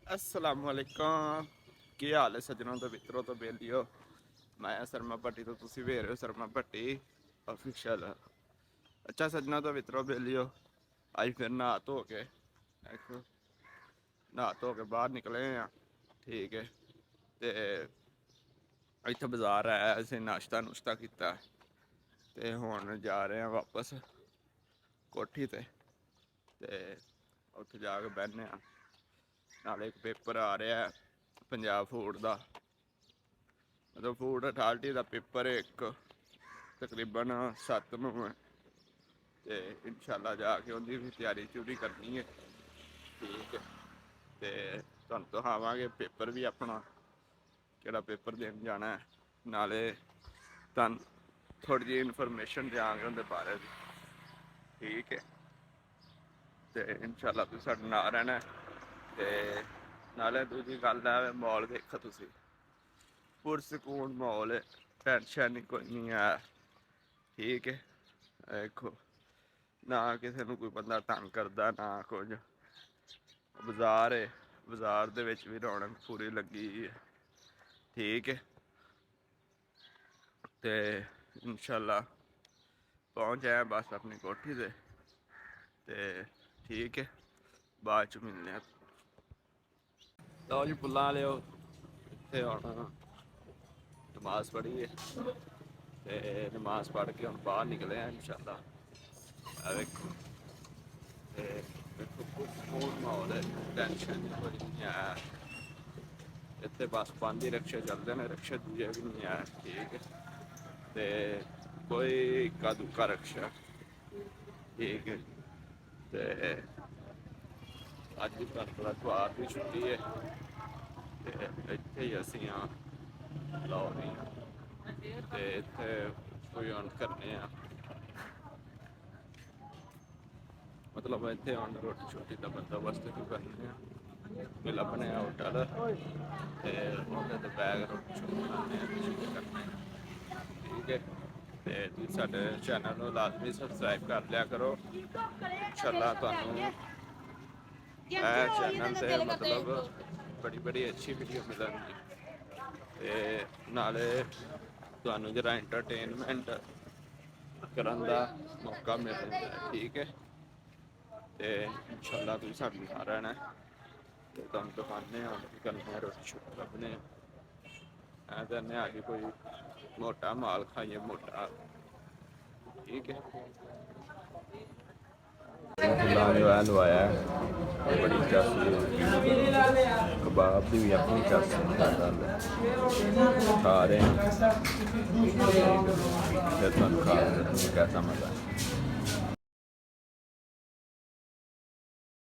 असलामुअलैकुम की हाल है सज्जनों तो मित्रों तो बेलियो मैं शर्मा भट्टी तो तुसी वेख रहे हो शर्मा भट्टी ऑफिशियल। अच्छा सज्जनों तो मित्रों बेलियो आज फिर नहा धो के देखो नहा धो के बाहर निकले हैं। ठीक है तो इतना बाजार आया असें नाश्ता नुश्ता किया ते हुण जा रहे हैं वापस कोठी ते उत्थे जाके बहने नाले एक पेपर आ रहा है पंजाब फूड का मतलब फूड अथॉरिटी का पेपर एक तकरीबन 7 नूं है ते इंशाल्लाह जाके उनकी भी तैयारी चूरी करनी है। ठीक है ते तुहानूं दिखावांगे पेपर भी अपना केड़ा पेपर देन जाना है नाले तुहानूं थोड़ी जी इन्फॉर्मेशन देंगे उनके बारे में। ठीक है ते इंशाल्लाह तुसीं साडे नाल रहना ते नाले दूजी गल है मॉल देखो तुसीं पुरसकून माहौल है टेंशन कोई नहीं है। ठीक है देखो ना किसी को कोई बंदा तंग करता ना कुछ बाजार है बाजार दे विच भी रौनक पूरी लगी है। ठीक है तो इंशाल्लाह पहुँच जाए बस अपनी कोठी से ठीक है बाद च मिलने। लो जी पुल्ला लियो इत्थे हुण नमाज पढ़ी है ते नमाज पढ़ के हम बाहर निकले हैं इंशाल्लाह। देखो देखो सुकून माहौल है टेंशन कोई नहीं है इतने बस 5 ही रिक्शे चलते हैं रिक्शे दूजे भी नहीं है। ठीक है ते कोई इक्का दुक्का रिक्शा। ठीक है ते अज भी पता इतवार की छुट्टी है ते इत्थे ही असीं हाँ लाओ नहीं ते इत्थे कोई ऑन करने मतलब इतने आन रोटी छोटी का बंदोबस्त भी करने फिर अपने होटल बैग रोटी छोटी खाने करने। ठीक है तो साढ़े चैनल को लाजमी सबसक्राइब कर लिया करो इंशाल्लाह तुहानूं चैनल से मतलब बड़ी बड़ी अच्छी वीडियो मिलेंगी ते नाले तुहानूं जरा एंटरटेनमेंट करन दा मौका मिलता है। ठीक है तो इंशाल्लाह तुसीं साडे नाल रहना ते तुहानूं दिखाने करने रोटी शोटी लभने कहने अज कोई मोटा माल खाइए मोटा। ठीक है जो है लवाया बड़ी चासी कबाब की भी अपनी चासी खा रहे हैं फिर तुहानूं खा के कैसा मजा है।